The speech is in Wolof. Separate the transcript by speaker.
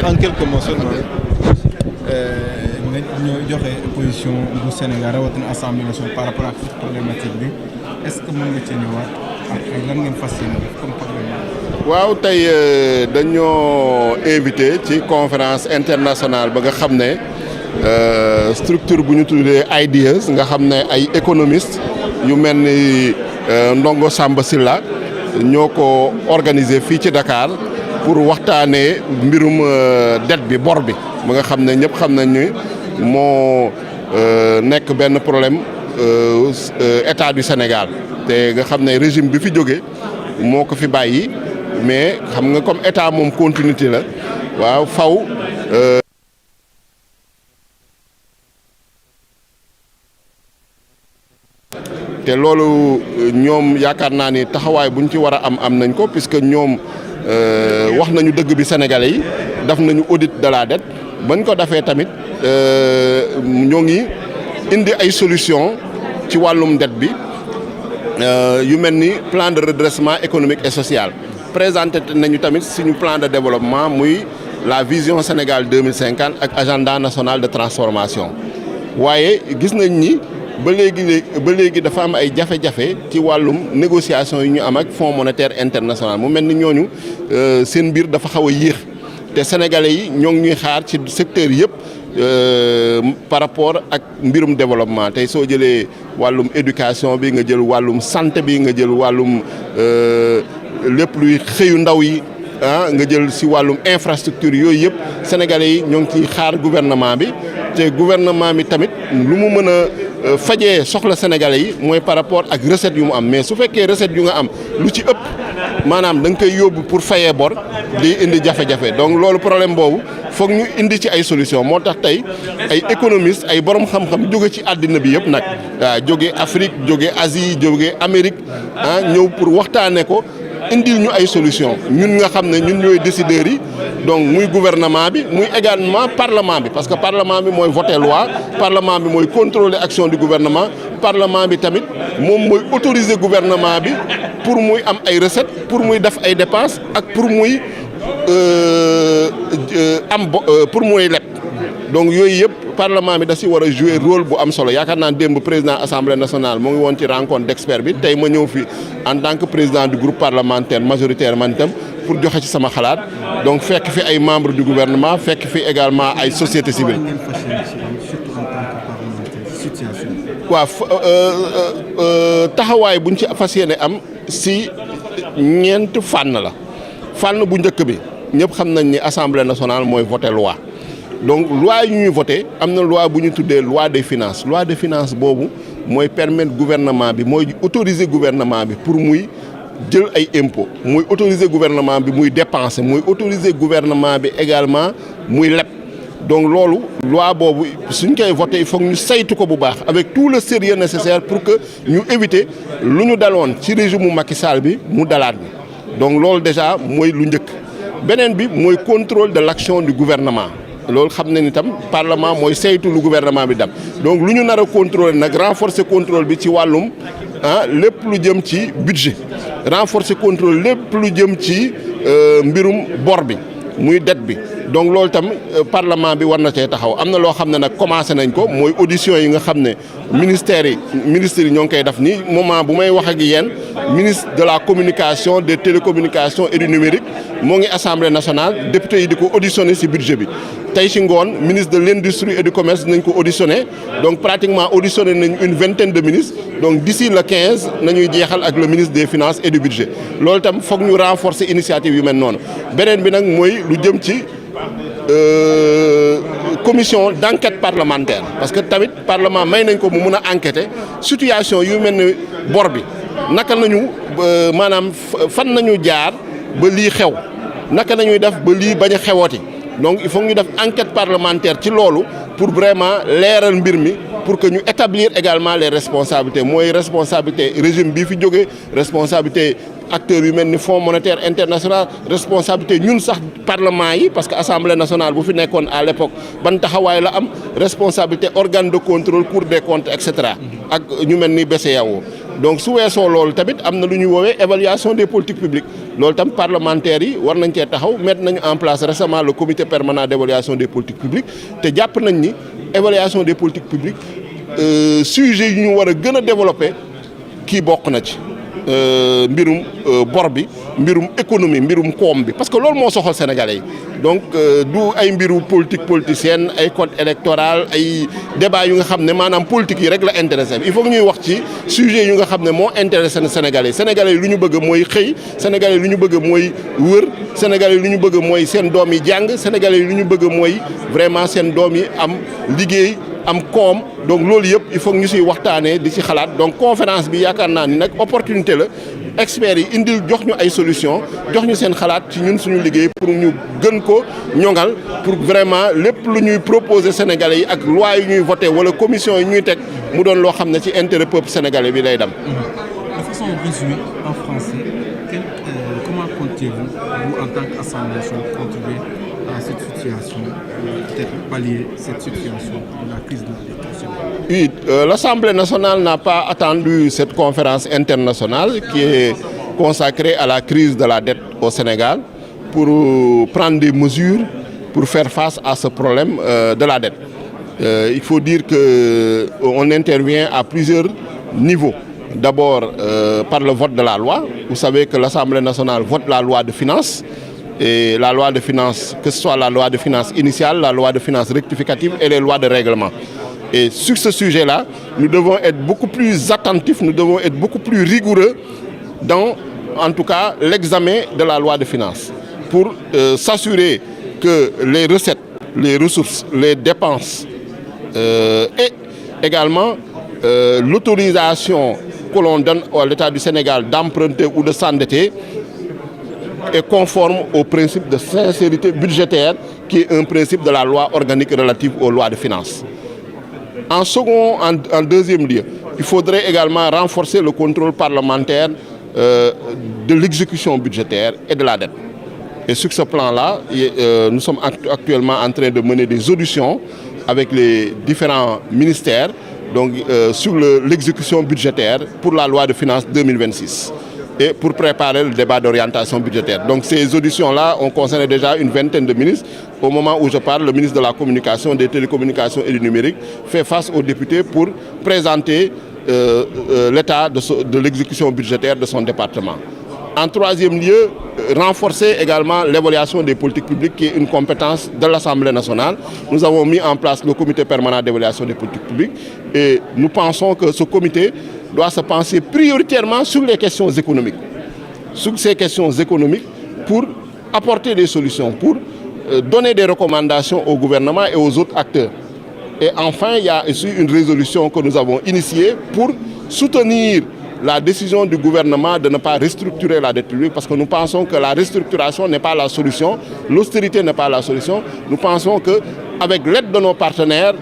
Speaker 1: En quelques mots seulement nga ñoo joxe position bu Sénégal rawatina assemblée nationale par rapport ak problématique bi est-ce que mën nga cee ñëwaat ak lan ngeen fas yéene comme problème.
Speaker 2: waaw tey dañoo invité ci conférence internationale ba nga xam ne structure bu ñu tuddee IDEAS nga xam ne ay économistes yu mel ni Ndongo Samba Sylla ñoo ko organisé fii ci Dakar pour waxtaanee mbirum dette bi bor bi ba nga xam ne ñëpp xam nañ ni moo nekk benn problème état du Sénégal te nga xam ne régime bi fi jóge moo ko fi bàyyi mais xam nga comme état moom continuité la waaw faw te loolu ñoom yaakaar naa ni taxawaay buñ ci war a am nañ ko puisque ñoom wax nañu dëgg bi Sénégalais yi def nañu audit de la dette bañ ko defee tamit ñoo ngi indi ay solution ci wàllum dette bi yu mel ni plan de redressement économique et social présenté nañu tamit suñu plan de développement muy la vision Sénégal 2050 ak agenda national de transformation waaye gis nañ ni ba léegi dafa am ay jafe-jafe ci wàllum négociation yi ñu am ak Fonds monétaire international mu mel ni ñooñu seen mbir dafa xaw a yéex te sénégalais yi ñoo ngi ñuy xaar ci secteur yëpp par rapport ak mbirum développement tey soo jëlee wàllum éducation bi nga jël wàllum santé bi nga jël wàllum lépp luy xëyu ndaw yi nga jël si wàllum infrastructure yooyu yëpp sénégalais yi ñoo ngi ciy xaar gouvernement bi te gouvernement bi tamit lu mu mën a fajee soxla sénégalais yi mooy par rapport ak recette yu mu am mais su fekkee recette yu nga am lu ci ëpp maanaam da nga koy yóbbu pour fayee bor di indi jafe-jafe donc loolu problème boobu foog ñu indi ci ay solution moo tax tey ay économistes ay borom xam-xam jóge ci àddina bi yëpp nag waaw jóge Afrique jóge Asie jóge Amérique ñëw pour waxtaanee ko indil ñu ay solution ñun nga xam ne ñun ñooy décideurs yi donc muy gouvernement bi muy également parlement bi parce que parlement bi mooy voter loi parlement bi mooy contrôler action du gouvernement parlement bi tamit moom mooy autoriser gouvernement bi pour muy am ay recettes pour muy def ay dépenses ak pour muy pour muy leb donc yooyu yëpp parlement bi da si war a jouer rôle bu am solo yaakaar naa démb président assemblée nationale mu ngi woon ci rencontre d'experts bi tey ma ñëw fi en tant que président du groupe parlementaire majoritaire man itam pour joxe ci sama xalaat donc fekk fi ay membres du gouvernement fekk fi également ay société civile. waaw taxawaay buñ ci fas yéene am si ñeent fànn la fànn bu njëkk bi ñëpp xam nañ ni assemblée nationale mooy voter loi. donc loi yu ñuy voté am na loi bu ñu tuddee loi des finances boobu mooy permettre gouvernement bi mooy autoriser gouvernement bi pour muy jël ay impôts muy autoriser gouvernement bi muy dépenser muy autoriser gouvernement bi également muy leb donc loolu loi boobu suñ koy voté il faut ñu saytu ko bu baax avec tout le sérieux nécessaire pour que ñu éviter lu ñu daloon ci régime mu Macky Sall bi mu dalaat bi donc loolu déjà mooy lu njëkk beneen bi mooy contrôle de l'action du gouvernement. loolu xam ne ni tam parlement mooy saytu lu gouvernement bi dem donc lu ñu nar a contrôler nag renforcer contrôle bi ci wàllum lépp lu jëm ci budget renforcer contrôle lépp lu jëm ci mbirum bor bi muy dette bi donc loolu tam parlement bi war na cee taxaw am na loo xam ne nag commencé nañ ko mooy audition yi nga xam ne ministères yi ñoo ngi koy def nii moment bu may wax ak yéen ministre de la communication des télécommunications et du numérique moo ngi assemblée nationale député yi di ko auditionné ci budget bi tey ci ngoon ministre de l'industrie et du commerce nañ ko auditionné donc pratiquement auditionné nañ une vingtaine de ministres donc d'ici le 15 nañuy jeexal ak le ministre des finances et du budget loolu tam foog ñu renforcer initiative yu mel noonu beneen bi nag mooy lu jëm ci commission d'enquête parlementaire parce que tamit parlement may nañ ko mu mun a enquêter situation yu mel ni bor bi naka nañu maanaam fan nañu jaar ba lii xew naka nañuy def ba lii bañ a xewooti donc il faut ñu def enquête parlementaire ci loolu pour vraiment leeral mbir mi pour que ñu établir également les responsabilités mooy responsabilité régime bii fi jógee responsabilité acteurs yu mel ni Fonds monétaire international responsabilité ñun sax parlement yi parce que assemblée nationale bu fi nekkoon à l'époque ban taxawaay la am responsabilité organe de contrôle cour des comptes et cetera ak ñu mel ni BCEAO donc su weesoo loolu tamit am na lu ñuy woowee évaluation des politiques publiques loolu tam parlementaires yi war nañ cee taxaw mettre nañu en place récemment le comité permanent d'évaluation des politiques publiques te jàpp nañ ni évaluation des politiques publiques sujet yu ñu war a gën a développer kii bokk na ci mbirum bor bi mbirum économie mbirum koom bi parce que loolu moo soxal sénégalais yi donc du ay mbiru politique politicienne ay code électoral ay débat yu nga xam ne maanaam politique yi rek la intéressé il faut que ñuy wax ci sujet yu nga xam ne moo intéressé na sénégalais yi sénégalais yi lu ñu bëgg mooy xëy sénégalais yi lu ñu bëgg mooy wër sénégalais yi lu ñu bëgg mooy seen doom yi jàng sénégalais yi lu ñu bëgg mooy vraiment seen doom yi am liggéey am koom donc loolu yëpp il faut que ñu siy waxtaanee di ci xalaat donc conférence bi yaakaar naa ni nag opportunité la experts yi indil jox ñu ay solution jox ñu seen xalaat ci ñun suñu liggéey pour ñu gën ko ñoŋal pour vraiment lépp lu ñuy proposer sénégalais yi ak loi yu ñuy voté wala commission yi ñuy teg mu doon loo xam ne ci intérêt peuple sénégalais bi lay dem.
Speaker 1: De façon résumée en français, comment comptez-vous, vous en tant qu'Assemblée nationale, contribuer à cette situation, peut-être pallier cette situation de la crise de la dette?
Speaker 2: Oui, l'Assemblée nationale n'a pas attendu cette conférence internationale qui est consacrée à la crise de la dette au Sénégal pour prendre des mesures pour faire face à ce problème de la dette. Il faut dire qu'on intervient à plusieurs niveaux. D'abord par le vote de la loi. Vous savez que l'Assemblée nationale vote la loi de finances. Et la loi de finances, que ce soit la loi de finances initiale, la loi de finances rectificative et les lois de règlement. Et sur ce sujet-là, nous devons être beaucoup plus attentifs, nous devons être beaucoup plus rigoureux dans, en tout cas, l'examen de la loi de finances pour s'assurer que les recettes, les ressources, les dépenses et également l'autorisation que l'on donne à l'État du Sénégal d'emprunter ou de s'endetter est conforme au principe de sincérité budgétaire qui est un principe de la loi organique relative aux lois de finances. En deuxième lieu, il faudrait également renforcer le contrôle parlementaire de l'exécution budgétaire et de la dette. Et sur ce plan-là, nous sommes actuellement en train de mener des auditions avec les différents ministères donc, sur l'exécution budgétaire pour la loi de finances 2026 et pour préparer le débat d'orientation budgétaire. Donc ces auditions-là ont concerné déjà une vingtaine de ministres. Au moment où je parle, le ministre de la Communication, des Télécommunications et du Numérique fait face aux députés pour présenter l'état de l'exécution budgétaire de son département. En troisième lieu, renforcer également l'évaluation des politiques publiques qui est une compétence de l'Assemblée nationale. Nous avons mis en place le comité permanent d'évaluation des politiques publiques et nous pensons que ce comité doit se pencher prioritairement sur les questions économiques. Sur ces questions économiques pour apporter des solutions, pour donner des recommandations au gouvernement et aux autres acteurs. Et enfin, il y a aussi une résolution que nous avons initiée pour soutenir la décision du gouvernement de ne pas restructurer la dette publique parce que nous pensons que la restructuration n'est pas la solution, l'austérité n'est pas la solution. Nous pensons qu'avec l'aide de nos partenaires,